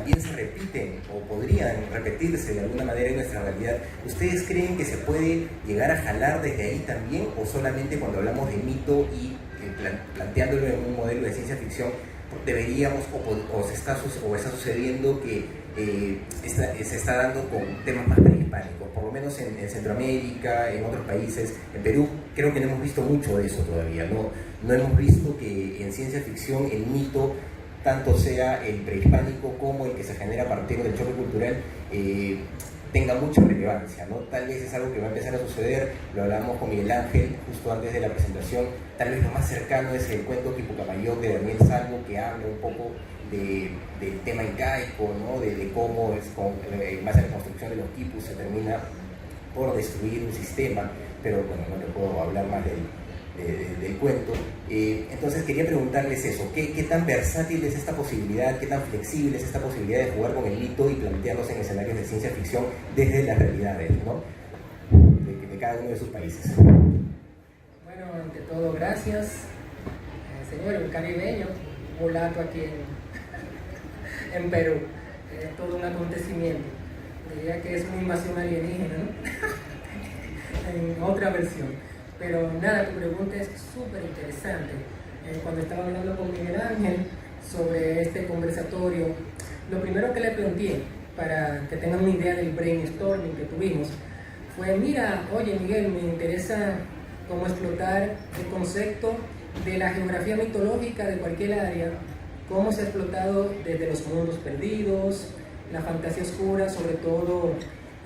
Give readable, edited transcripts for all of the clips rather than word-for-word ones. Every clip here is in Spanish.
también se repiten o podrían repetirse de alguna manera en nuestra realidad. ¿Ustedes creen que se puede llegar a jalar desde ahí también, o solamente cuando hablamos de mito y planteándolo en un modelo de ciencia ficción deberíamos o está sucediendo que se está dando con temas más prehispánicos, por lo menos en Centroamérica, en otros países? En Perú creo que no hemos visto mucho de eso todavía, no hemos visto que en ciencia ficción el mito, tanto sea el prehispánico como el que se genera a partir del choque cultural, tenga mucha relevancia, ¿no? Tal vez es algo que va a empezar a suceder, lo hablamos con Miguel Ángel justo antes de la presentación. Tal vez lo más cercano es el cuento Quipucamayoc de Daniel Salvo, que habla un poco del tema incaico, ¿no? De cómo en base a la construcción de los quipus se termina por destruir un sistema, pero bueno, no te puedo hablar más del cuento. Entonces quería preguntarles eso, ¿qué tan versátil es esta posibilidad, qué tan flexible es esta posibilidad de jugar con el mito y plantearlos en escenarios de ciencia ficción desde las realidades, ¿no? de cada uno de sus países? Bueno, ante todo, gracias, señor, un caribeño, mulato aquí en Perú, todo un acontecimiento. Diría que es una invasión alienígena, ¿no? En otra versión. Pero nada, tu pregunta es súper interesante. Cuando estaba hablando con Miguel Ángel sobre este conversatorio, lo primero que le planteé, para que tengan una idea del brainstorming que tuvimos, fue: mira, oye Miguel, me interesa cómo explotar el concepto de la geografía mitológica de cualquier área, cómo se ha explotado desde los mundos perdidos, la fantasía oscura, sobre todo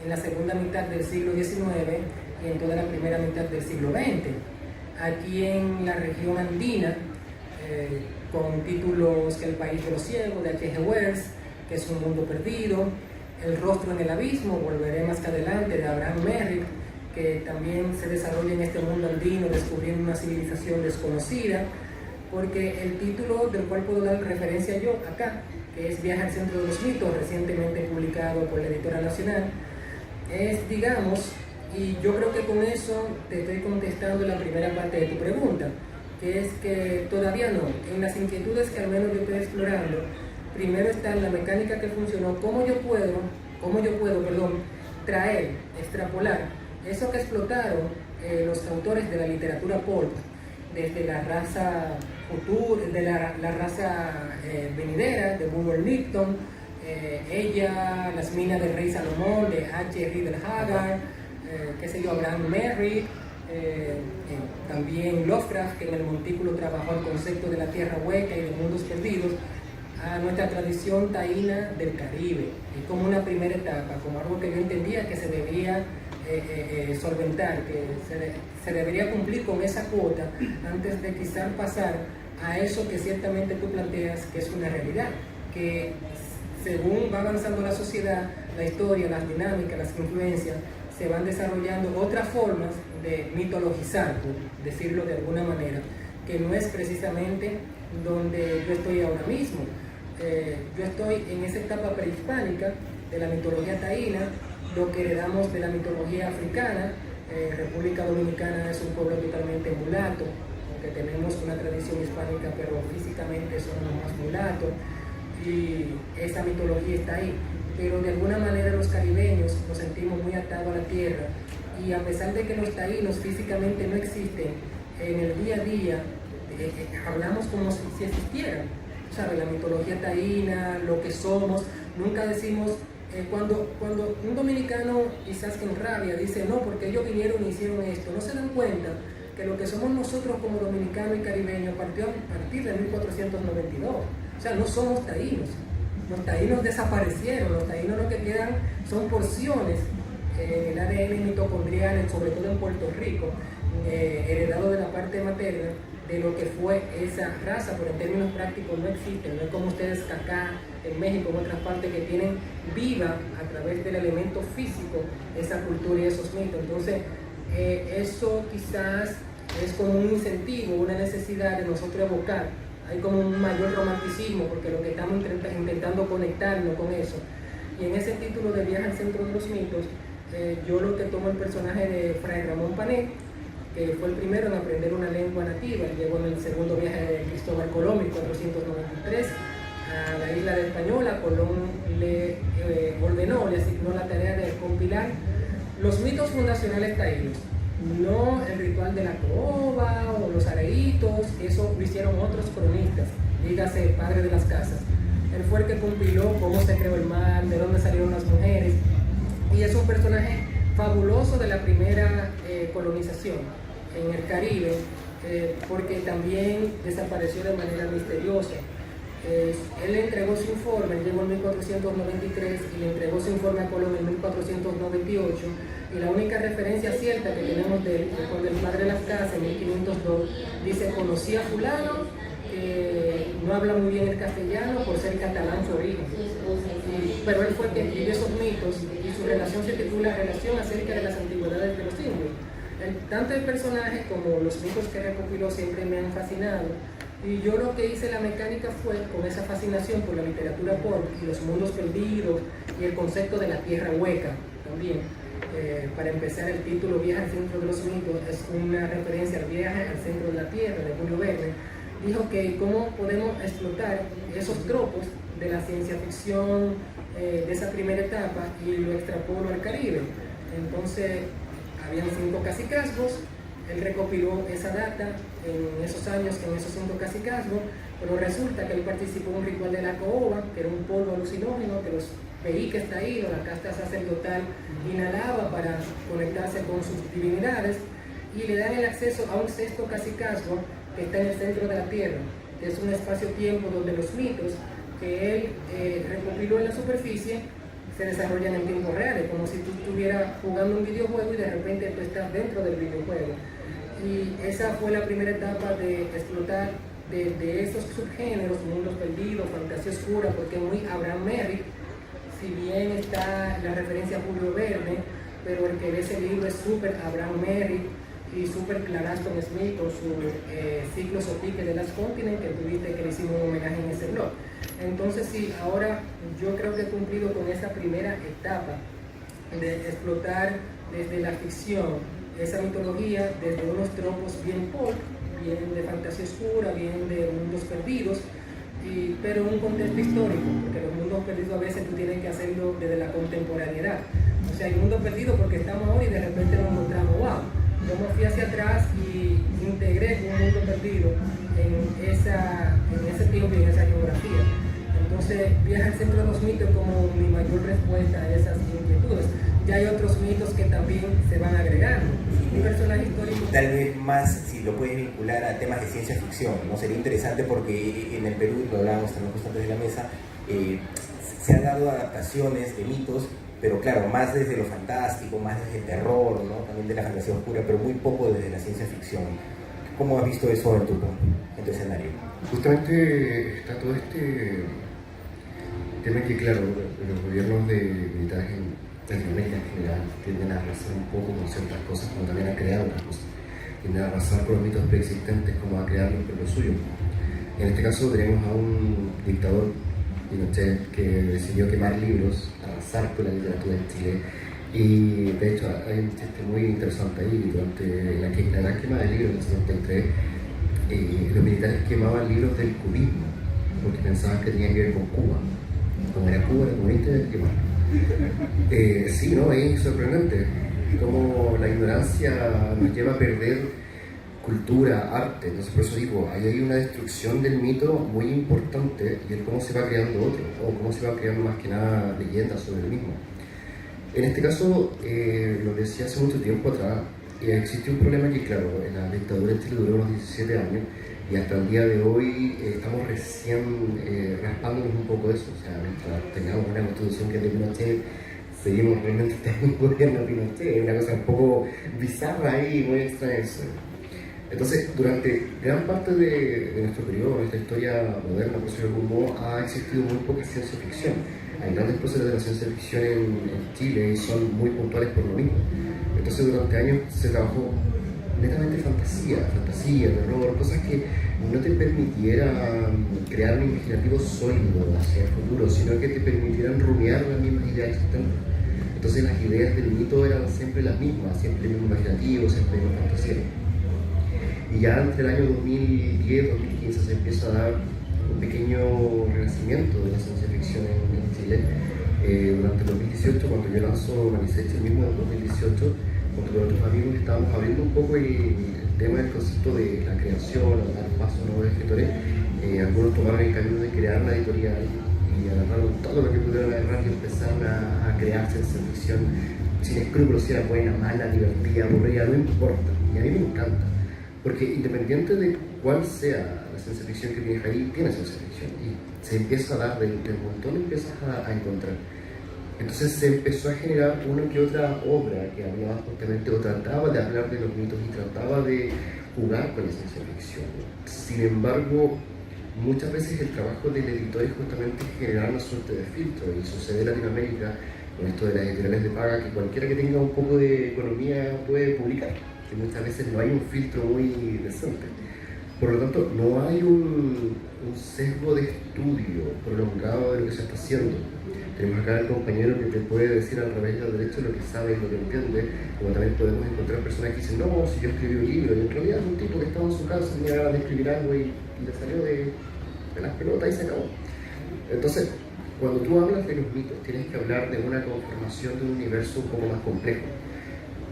en la segunda mitad del siglo XIX, y en toda la primera mitad del siglo XX. Aquí en la región andina, con títulos que El país de los ciegos, de H.G. Wells, que es un mundo perdido, El rostro en el abismo, volveré más que adelante, de Abraham Merrick, que también se desarrolla en este mundo andino, descubriendo una civilización desconocida, porque el título del cual puedo dar referencia yo acá, que es Viaje al centro de los mitos, recientemente publicado por la Editora Nacional, es, digamos, y yo creo que con eso te estoy contestando la primera parte de tu pregunta, que es que todavía no. En las inquietudes que al menos yo estoy explorando, primero está la mecánica que funcionó, cómo yo puedo, traer, extrapolar eso que explotaron los autores de la literatura pulp, desde la raza futura, de la raza venidera, de Woodward Lipton, ella, Las minas del rey Salomón, de H. Riddle Haggard, Abraham Merrick, también Lovecraft, que en el montículo trabajó el concepto de la tierra hueca y de mundos perdidos, a nuestra tradición taína del Caribe, y como una primera etapa, como algo que yo entendía que se debía solventar, que se debería cumplir con esa cuota antes de quizás pasar a eso que ciertamente tú planteas que es una realidad, que según va avanzando la sociedad, la historia, las dinámicas, las influencias, se van desarrollando otras formas de mitologizar, por decirlo de alguna manera, que no es precisamente donde yo estoy ahora mismo. Yo estoy en esa etapa prehispánica de la mitología taína, lo que heredamos de la mitología africana. República Dominicana es un pueblo totalmente mulato, aunque tenemos una tradición hispánica, pero físicamente somos más mulatos, y esa mitología está ahí. Pero de alguna manera los caribeños nos sentimos muy atados a la tierra, y a pesar de que los taínos físicamente no existen, en el día a día hablamos como si existieran. ¿Sabe? La mitología taína, lo que somos, nunca decimos, cuando un dominicano quizás que en rabia dice, no, porque ellos vinieron y hicieron esto, no se dan cuenta que lo que somos nosotros como dominicanos y caribeños partió a partir de 1492. O sea, no somos taínos. Los taínos desaparecieron, los taínos lo que quedan son porciones en el ADN mitocondrial, sobre todo en Puerto Rico, heredado de la parte materna de lo que fue esa raza, pero en términos prácticos no existen. No es como ustedes que acá en México, en otras partes, que tienen viva a través del elemento físico esa cultura y esos mitos. Entonces, eso quizás es como un incentivo, una necesidad de nosotros evocar. Hay como un mayor romanticismo, porque lo que estamos intentando conectarnos con eso. Y en ese título de Viaje al centro de los mitos, yo lo que tomo el personaje de Fray Ramón Panet, que fue el primero en aprender una lengua nativa. Llegó en el segundo viaje de Cristóbal Colón, 1493, a la isla de Española, Colón le ordenó, le asignó la tarea de compilar los mitos fundacionales taínos, no el ritual de la caoba o los areitos, eso lo hicieron otros cronistas, dígase el padre de las casas. Él fue el que compiló cómo se creó el mar, de dónde salieron las mujeres, y es un personaje fabuloso de la primera colonización en el Caribe, porque también desapareció de manera misteriosa. Él le entregó su informe, él llegó en 1493 y le entregó su informe a Colón en 1498, y la única referencia cierta que tenemos de él es cuando el padre de las casas en 1502 dice: conocí a fulano, no habla muy bien el castellano por ser catalán su origen, pero él fue el que escribió esos mitos, y su relación se titula Relación acerca de las antigüedades de los indios. Tanto el personaje como los mitos que recopiló siempre me han fascinado, y yo lo que hice la mecánica fue, con esa fascinación por la literatura pop y los mundos perdidos y el concepto de la tierra hueca también, para empezar, el título Viaje al centro de los mitos es una referencia al viaje al centro de la tierra de Julio Verne. Dijo que cómo podemos explotar esos tropos de la ciencia ficción de esa primera etapa y lo extrapoló al Caribe. Entonces habían 5 cacicazgos, él recopiló esa data en esos años, en esos 5 cacicazgos, pero resulta que él participó en un ritual de la caoba, que era un polvo alucinógeno que los veíques taínos, la casta sacerdotal, inhalaba para conectarse con sus divinidades, y le dan el acceso a un 6º cacicazgo que está en el centro de la Tierra, que es un espacio-tiempo donde los mitos que él recopiló en la superficie se desarrollan en tiempo real, es como si tú estuvieras jugando un videojuego y de repente tú estás dentro del videojuego. Y esa fue la primera etapa de explotar de esos subgéneros, mundos perdidos, fantasía oscura, porque es muy Abraham Merrick, si bien está la referencia a Julio Verne, pero el que ve ese libro es súper Abraham Merrick y súper Claraston Smith con su Ciclos o Piques de las Continentes, que tuviste que le hicimos un homenaje en ese blog. Entonces sí, ahora yo creo que he cumplido con esa primera etapa de explotar desde la ficción esa mitología, desde unos tropos bien pop, bien de fantasía oscura, bien de mundos perdidos, pero un contexto histórico, porque los mundos perdidos a veces tú tienes que hacerlo desde la contemporaneidad. O sea, hay mundos perdidos porque estamos ahora y de repente nos encontramos, wow, yo me fui hacia atrás y integré un mundo perdido en ese tiempo y en esa geografía. Entonces, Viaje al centro de los mitos como mi mayor respuesta a esas inquietudes. Ya hay otros mitos que también se van agregando. Un personaje histórico. Tal vez más, si lo puedes vincular a temas de ciencia ficción, ¿no? Sería interesante porque en el Perú, lo hablábamos también justo antes de la mesa, se han dado adaptaciones de mitos, pero claro, más desde lo fantástico, más desde el terror, ¿no? También de la fantasía oscura, pero muy poco desde la ciencia ficción. ¿Cómo has visto eso en tu escenario? Justamente está todo este tema que, claro, los gobiernos militares en Latinoamérica en general tienden a arrasar un poco con ciertas cosas, como también a crear otras cosas. Tienden a arrasar con los mitos preexistentes como a crear lo suyo. En este caso tenemos a un dictador, Pinochet, que decidió quemar libros, arrasar con la literatura en Chile. Y de hecho hay un chiste muy interesante ahí. Durante la gran quema de libros en el 73, los militares quemaban libros del cubismo porque pensaban que tenían que ver con Cuba. Como era Cuba, era comunista, y había que quemar. Sí, ¿no? Es sorprendente cómo la ignorancia nos lleva a perder cultura, arte. Entonces, por eso digo, ahí hay una destrucción del mito muy importante, y el cómo se va creando otro, o cómo se va creando más que nada leyendas sobre el mismo. En este caso, lo decía hace mucho tiempo atrás, existe un problema que, claro, en la dictadura en Chile duró unos 17 años, y hasta el día de hoy estamos recién raspándonos un poco de eso. O sea, mientras tengamos una constitución que es de Pinochet, seguimos realmente en un gobierno de Pinochet. Es una cosa un poco bizarra y muy extraña eso. Entonces, durante gran parte de nuestro periodo, nuestra historia moderna, por decirlo de algún modo, ha existido muy poca ciencia ficción. Hay grandes procesos de la ciencia ficción en Chile y son muy puntuales por lo mismo. Entonces, durante años se trabajó netamente fantasía, terror, cosas que no te permitieran crear un imaginativo sólido hacia el futuro, sino que te permitieran rumiar las mismas ideas existentes. Entonces las ideas del mito eran siempre las mismas, siempre el mismo imaginativo, siempre la misma fantasía. Y ya entre el año 2010-2015 se empieza a dar un pequeño renacimiento de la ciencia ficción en Chile. Durante el 2018, cuando yo lanzo Maniseche, el mismo 2018, junto con otros amigos, estábamos abriendo un poco el tema del concepto de la creación, dar paso a nuevos escritores. Algunos tomaron el camino de crear la editorial y agarraron todo lo que pudieron agarrar y empezaron a crear ciencia ficción sin escrúpulos, si era buena, mala, divertida, aburrida, no importa. Y a mí me encanta, porque independiente de cuál sea la ciencia ficción que tienes ahí, tienes ciencia ficción y se empieza a dar del montón, empiezas a encontrar. Entonces se empezó a generar una que otra obra que hablaba justamente o trataba de hablar de los mitos y trataba de jugar con la ciencia ficción. Sin embargo, muchas veces el trabajo del editor es justamente generar una suerte de filtro, y sucede en Latinoamérica con esto de las editoriales de paga, que cualquiera que tenga un poco de economía puede publicar, que muchas veces no hay un filtro muy decente. Por lo tanto, no hay un sesgo de estudio prolongado de lo que se está haciendo. Tenemos acá al compañero que te puede decir al revés y al derecho lo que sabe y lo que entiende, como también podemos encontrar personas que dicen, no, si yo escribí un libro, y en realidad es un tipo que estaba en su casa, tenía ganas de escribir algo y le salió de las pelotas y se acabó. Entonces, cuando tú hablas de los mitos, tienes que hablar de una conformación de un universo un poco más complejo.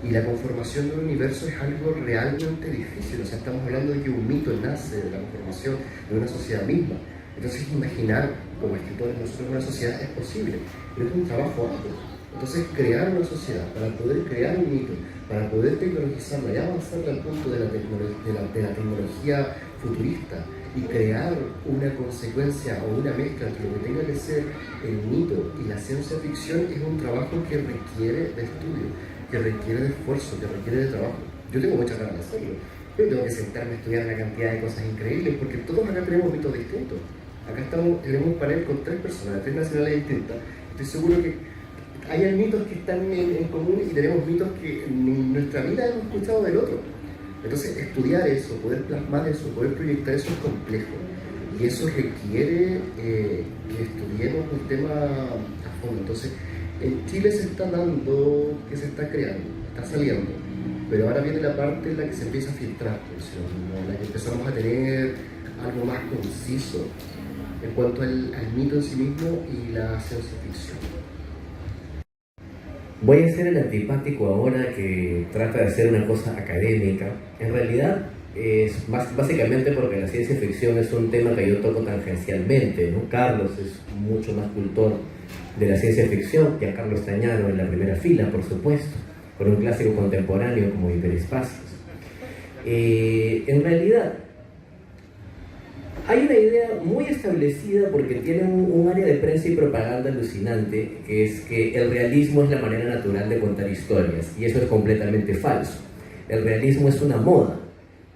Y la conformación de un universo es algo realmente difícil. O sea, estamos hablando de que un mito nace de la conformación de una sociedad misma. Entonces, imaginar como escritores nosotros una sociedad es posible, pero es un trabajo arduo. Entonces, crear una sociedad, para poder crear un mito, para poder tecnologizarla y avanzar al punto de la tecnología futurista y crear una consecuencia o una mezcla entre lo que tenga que ser el mito y la ciencia ficción es un trabajo que requiere de estudio, que requiere de esfuerzo, que requiere de trabajo. Yo tengo muchas ganas de hacerlo, pero tengo que sentarme a estudiar una cantidad de cosas increíbles, porque todos acá tenemos mitos distintos. Acá tenemos un panel con 3 personas de 3 nacionalidades distintas. Estoy seguro que hay mitos que están en común y tenemos mitos que en nuestra vida hemos escuchado del otro. Entonces, estudiar eso, poder plasmar eso, poder proyectar eso es complejo. Y eso requiere que estudiemos el tema a fondo. Entonces, en Chile se está dando, que se está creando, está saliendo. Pero ahora viene la parte en la que se empieza a filtrar, en la que empezamos a tener algo más conciso en cuanto al mito en sí mismo y la ciencia ficción. Voy a ser el antipático ahora que trata de hacer una cosa académica. En realidad es básicamente porque la ciencia ficción es un tema que yo toco tangencialmente, ¿no? Carlos es mucho más cultor de la ciencia ficción, y a Carlos Tañaro en la primera fila, por supuesto, con un clásico contemporáneo como Hiperespacios. En realidad, hay una idea muy establecida porque tiene un área de prensa y propaganda alucinante, que es que el realismo es la manera natural de contar historias, y eso es completamente falso. El realismo es una moda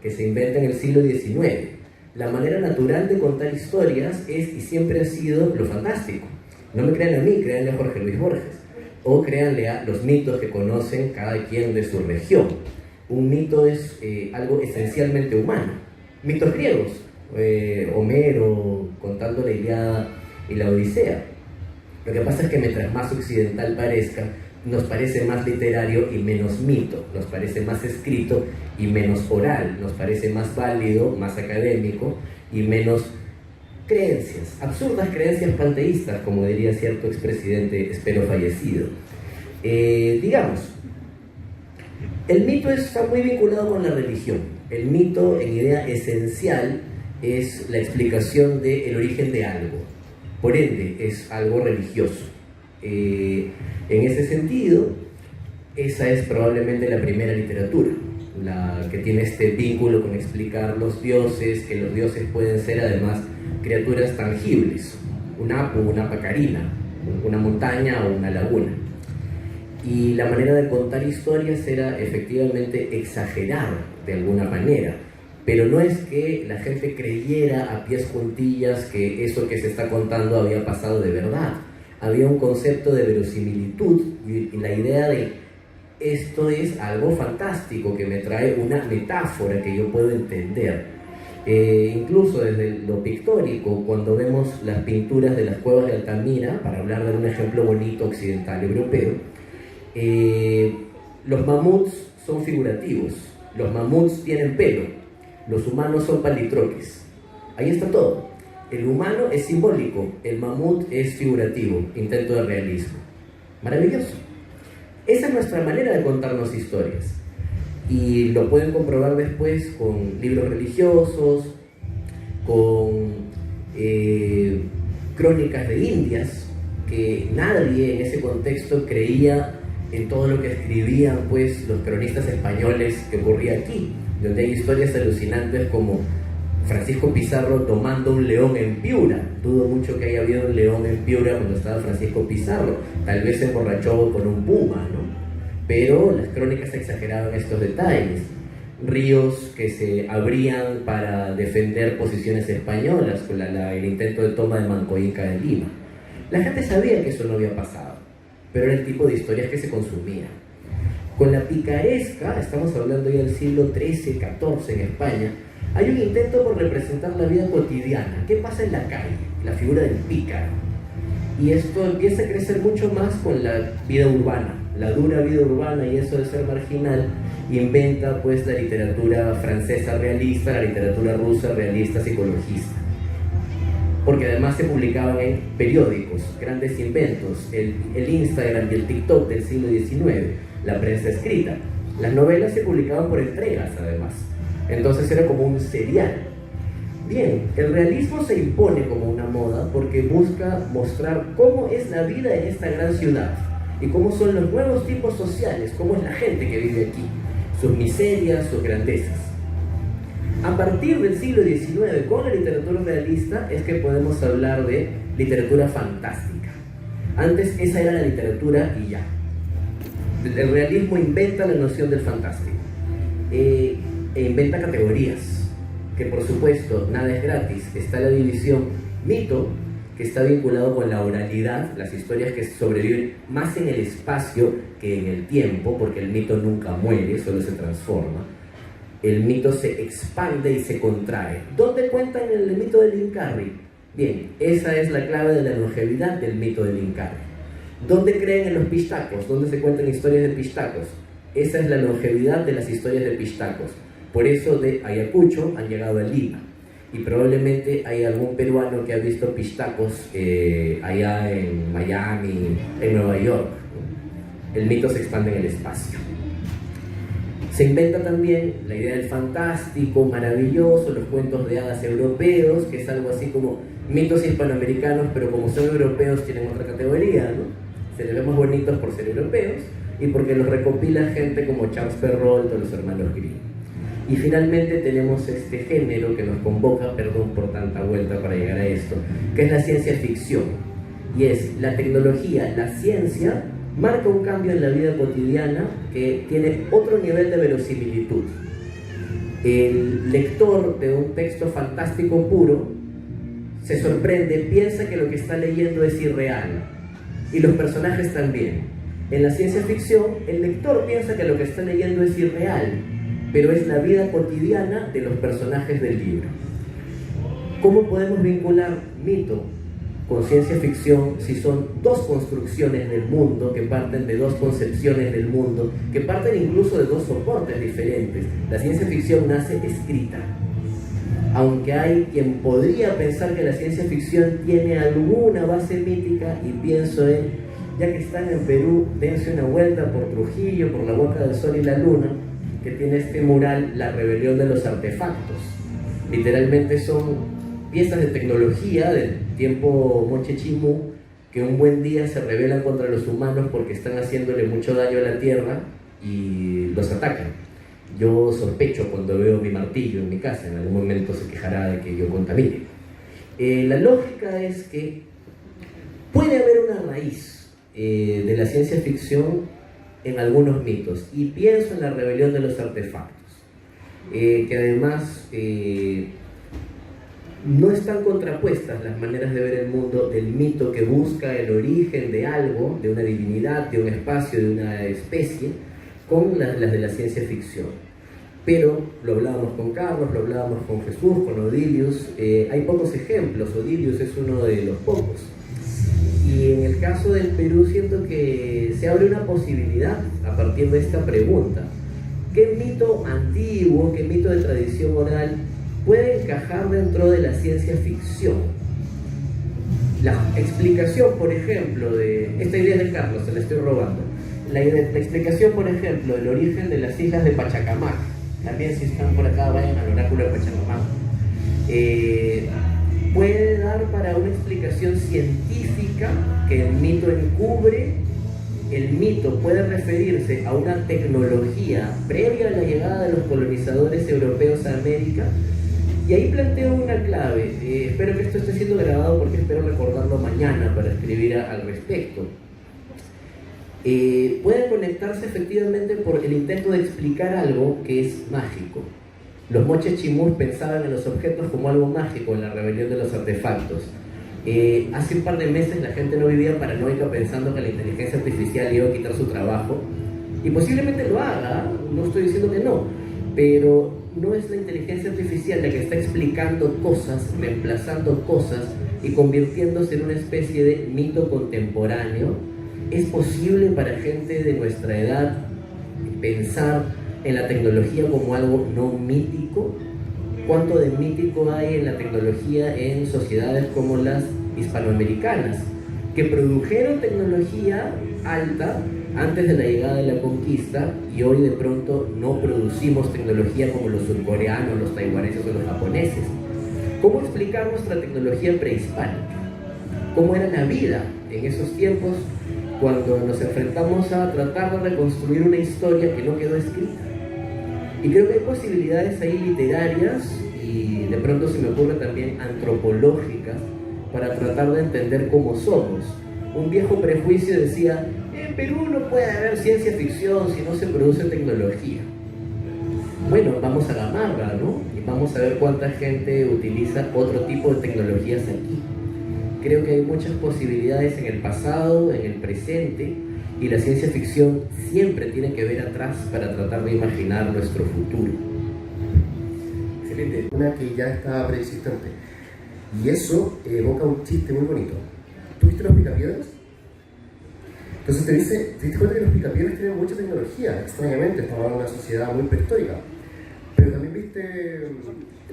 que se inventa en el siglo XIX. La manera natural de contar historias es y siempre ha sido lo fantástico. No me crean a mí, créanle a Jorge Luis Borges, o créanle a los mitos que conocen cada quien de su región. Un mito es algo esencialmente humano. Mitos griegos, Homero contando la Ilíada y la Odisea. Lo que pasa es que mientras más occidental parezca, nos parece más literario y menos mito, nos parece más escrito y menos oral, nos parece más válido, más académico y menos creencias, absurdas creencias panteístas, como diría cierto expresidente, espero fallecido. Digamos, el mito está muy vinculado con la religión. El mito, en idea esencial, es la explicación del origen de algo. Por ende, es algo religioso. En ese sentido, esa es probablemente la primera literatura, la que tiene este vínculo con explicar los dioses, que los dioses pueden ser además criaturas tangibles, un apu, una pacarina, una montaña o una laguna. Y la manera de contar historias era efectivamente exagerar de alguna manera, pero no es que la gente creyera a pies juntillas que eso que se está contando había pasado de verdad. Había un concepto de verosimilitud y la idea de esto es algo fantástico que me trae una metáfora que yo puedo entender. Incluso desde lo pictórico, cuando vemos las pinturas de las cuevas de Altamira, para hablar de un ejemplo bonito occidental europeo, los mamuts son figurativos, los mamuts tienen pelo, los humanos son palitroques. Ahí está todo. El humano es simbólico, el mamut es figurativo, intento de realismo. Maravilloso. Esa es nuestra manera de contarnos historias. Y lo pueden comprobar después con libros religiosos, con crónicas de Indias, que nadie en ese contexto creía en todo lo que escribían pues los cronistas españoles que ocurría aquí, donde hay historias alucinantes como Francisco Pizarro tomando un león en Piura. Dudo mucho que haya habido un león en Piura cuando estaba Francisco Pizarro, tal vez se emborrachó con un puma, ¿no? Pero las crónicas exageraban estos detalles. Ríos que se abrían para defender posiciones españolas, con el intento de toma de Mancoinca de Lima. La gente sabía que eso no había pasado, pero era el tipo de historias que se consumían. Con la picaresca, estamos hablando ya del siglo XIII, XIV en España, hay un intento por representar la vida cotidiana. ¿Qué pasa en la calle? La figura del pícaro. Y esto empieza a crecer mucho más con la vida urbana, la dura vida urbana, y eso de ser marginal inventa pues la literatura francesa realista, la literatura rusa realista psicologista, porque además se publicaban en periódicos, grandes inventos, el Instagram y el TikTok del siglo XIX, la prensa escrita. Las novelas se publicaban por entregas además, entonces era como un serial. Bien, el realismo se impone como una moda porque busca mostrar cómo es la vida en esta gran ciudad y cómo son los nuevos tipos sociales, cómo es la gente que vive aquí, sus miserias, sus grandezas. A partir del siglo XIX, con la literatura realista, es que podemos hablar de literatura fantástica. Antes esa era la literatura y ya. El realismo inventa la noción del fantástico e inventa categorías, que por supuesto nada es gratis. Está la división mito, que está vinculado con la oralidad, las historias que sobreviven más en el espacio que en el tiempo, porque el mito nunca muere, solo se transforma. El mito se expande y se contrae. ¿Dónde cuentan el mito del Incarri? Bien, esa es la clave de la longevidad del mito del Incarri. ¿Dónde creen en los pistacos? ¿Dónde se cuentan historias de pistacos? Esa es la longevidad de las historias de pistacos. Por eso de Ayacucho han llegado a Lima. Y probablemente hay algún peruano que ha visto pistacos allá en Miami, en Nueva York. El mito se expande en el espacio. Se inventa también la idea del fantástico, maravilloso, los cuentos de hadas europeos, que es algo así como mitos hispanoamericanos, pero como son europeos tienen otra categoría, ¿no? Se les ve más bonitos por ser europeos y porque los recopila gente como Charles Perrault o los hermanos Grimm. Y finalmente tenemos este género que nos convoca, perdón por tanta vuelta para llegar a esto, que es la ciencia ficción. Y es la tecnología, la ciencia, marca un cambio en la vida cotidiana que tiene otro nivel de verosimilitud. El lector de un texto fantástico puro se sorprende, piensa que lo que está leyendo es irreal. Y los personajes también. En la ciencia ficción, el lector piensa que lo que está leyendo es irreal, pero es la vida cotidiana de los personajes del libro. ¿Cómo podemos vincular mito con ciencia ficción si son dos construcciones del mundo que parten de dos concepciones del mundo, que parten incluso de dos soportes diferentes? La ciencia ficción nace escrita. Aunque hay quien podría pensar que la ciencia ficción tiene alguna base mítica, y pienso en, ya que están en Perú, dense una vuelta por Trujillo, por la Boca del Sol y la Luna, que tiene este mural, La rebelión de los artefactos. Literalmente son piezas de tecnología del tiempo Mochechimú que un buen día se rebelan contra los humanos porque están haciéndole mucho daño a la Tierra y los atacan. Yo sospecho cuando veo mi martillo en mi casa, en algún momento se quejará de que yo contamine. La lógica es que puede haber una raíz de la ciencia ficción en algunos mitos, y pienso en La rebelión de los artefactos, que además no están contrapuestas las maneras de ver el mundo del mito que busca el origen de algo, de una divinidad, de un espacio, de una especie, con las de la ciencia ficción. Pero lo hablábamos con Carlos, lo hablábamos con Jesús, con Odilius, hay pocos ejemplos, Odilius es uno de los pocos. Y en el caso del Perú siento que se abre una posibilidad a partir de esta pregunta. ¿Qué mito antiguo, qué mito de tradición oral puede encajar dentro de la ciencia ficción? La explicación, por ejemplo, de... Esta idea es de Carlos, se la estoy robando. La explicación, por ejemplo, del origen de las islas de Pachacamac. También si están por acá, vayan al oráculo de Pachacamac. Puede dar para una explicación científica que el mito encubre. El mito puede referirse a una tecnología previa a la llegada de los colonizadores europeos a América. Y ahí planteo una clave. Espero que esto esté siendo grabado porque espero recordarlo mañana para escribir al respecto. Puede conectarse efectivamente por el intento de explicar algo que es mágico. Los moches chimús pensaban en los objetos como algo mágico en la rebelión de los artefactos. Hace un par de meses la gente no vivía paranoica pensando que la inteligencia artificial iba a quitar su trabajo, y posiblemente lo haga, no estoy diciendo que no, pero no es la inteligencia artificial la que está explicando cosas, reemplazando cosas y convirtiéndose en una especie de mito contemporáneo. Es posible para gente de nuestra edad pensar en la tecnología como algo no mítico. ¿Cuánto de mítico hay en la tecnología en sociedades como las hispanoamericanas, que produjeron tecnología alta antes de la llegada de la conquista y hoy de pronto no producimos tecnología como los surcoreanos, los taiwaneses o los japoneses? ¿Cómo explicar nuestra tecnología prehispánica? ¿Cómo era la vida en esos tiempos cuando nos enfrentamos a tratar de reconstruir una historia que no quedó escrita? Y creo que hay posibilidades ahí literarias y de pronto se me ocurre también antropológicas para tratar de entender cómo somos. Un viejo prejuicio decía, en Perú no puede haber ciencia ficción si no se produce tecnología. Bueno, vamos a Gamarra, ¿no? Y vamos a ver cuánta gente utiliza otro tipo de tecnologías aquí. Creo que hay muchas posibilidades en el pasado, en el presente, y la ciencia ficción siempre tiene que ver atrás para tratar de imaginar nuestro futuro. Excelente. Una que ya estaba preexistente. Y eso evoca un chiste muy bonito. ¿Tuviste los picapiedras? Entonces te diste cuenta que los picapiedras tienen mucha tecnología, extrañamente, estamos en una sociedad muy prehistórica. Pero también viste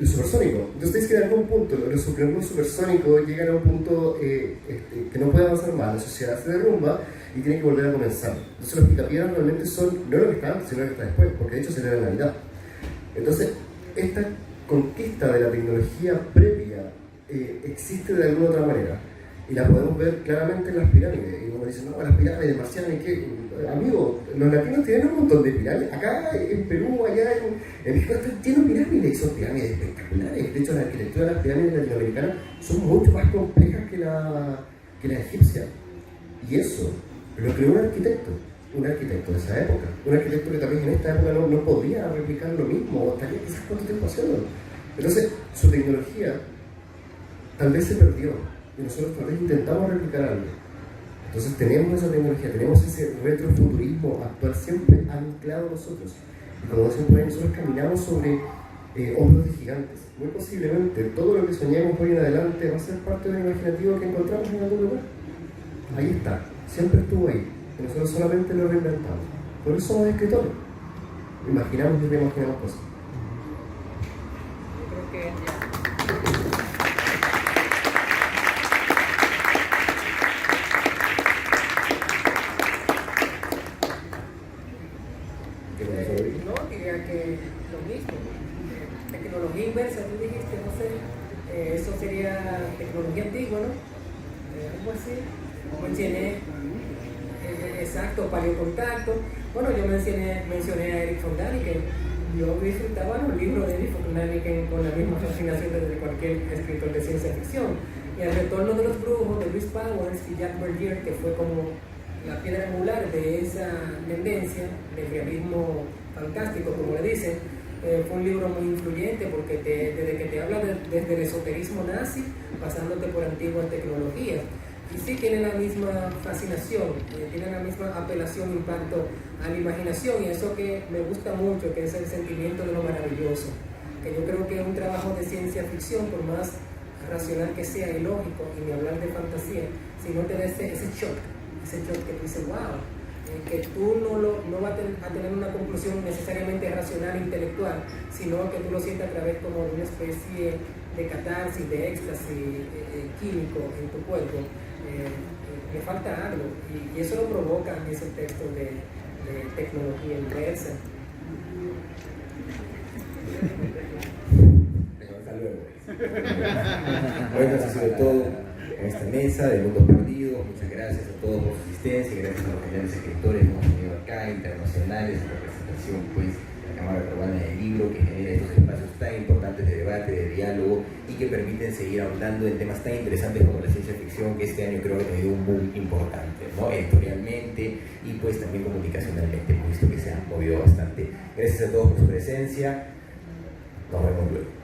el supersónico. Entonces te dice que en algún punto los supersónicos llegan a un punto que no puede avanzar más, la sociedad se derrumba y tiene que volver a comenzar. Entonces los picapiedras realmente son no lo que está antes, sino lo que está después, porque de hecho se le da la Navidad. Entonces, esta conquista de la tecnología previa existe de alguna otra manera. Y la podemos ver claramente en las pirámides. Y uno dice, no, las pirámides marcianas, ¿qué? Amigo, los latinos tienen un montón de pirámides. Acá en Perú, allá en México están llenos de pirámides. Y son pirámides espectaculares. De hecho, la arquitectura de las pirámides latinoamericanas son mucho más complejas que la egipcia. Y eso lo creó un arquitecto de esa época. Un arquitecto que también en esta época no podría replicar lo mismo, o estaría quizás cuánto tiempo haciéndolo. Entonces, su tecnología tal vez se perdió. Y nosotros tal vez intentamos replicar algo. Entonces tenemos esa tecnología, tenemos ese retrofuturismo actual siempre anclado a nosotros. Y como decimos por ahí, nosotros caminamos sobre hombros de gigantes. Muy posiblemente todo lo que soñemos hoy en adelante va a ser parte del imaginativo que encontramos en algún lugar. Ahí está, siempre estuvo ahí. Y nosotros solamente lo reinventamos. Por eso somos escritores. Imaginamos y reimaginamos cosas. Yo creo que ya. No, diría que lo mismo. Tecnología inversa, tú dijiste, no sé, eso sería tecnología antigua, ¿no? Algo así. Mencioné, exacto, paleocontacto. Bueno, yo mencioné a Eric von Däniken. Yo disfrutaba los libros de Eric von Däniken con la misma fascinación de cualquier escritor de ciencia ficción. Y El retorno de los brujos de Luis Powers y Jack Bergier, que fue como la piedra angular de esa tendencia del realismo fantástico, como le dicen, fue un libro muy influyente porque desde que te habla desde el esoterismo nazi, pasándote por antiguas tecnologías. Y sí tiene la misma fascinación, tiene la misma apelación, impacto a la imaginación, y eso que me gusta mucho, que es el sentimiento de lo maravilloso, que yo creo que es un trabajo de ciencia ficción, por más racional que sea y lógico, y ni hablar de fantasía, si no te da ese shock que tú dices, wow, que tú no vas a tener una conclusión necesariamente racional e intelectual, sino que tú lo sientes a través como de una especie de catarsis, de éxtasis químico en tu cuerpo, le falta algo. Y eso lo provoca esos textos de tecnología inversa. Hasta luego. Bueno, eso ha sido todo en esta mesa de Mundos Perdidos. Muchas gracias a todos por su asistencia, gracias a los geniales escritores que hemos tenido acá, internacionales, en representación pues de la Cámara Peruana del Libro, que genera estos espacios tan importantes de debate, de diálogo y que permiten seguir ahondando en temas tan interesantes como la ciencia ficción, que este año creo que ha tenido un boom importante, ¿no? Editorialmente y pues también comunicacionalmente hemos visto que se ha movido bastante. Gracias a todos por su presencia, nos vemos luego.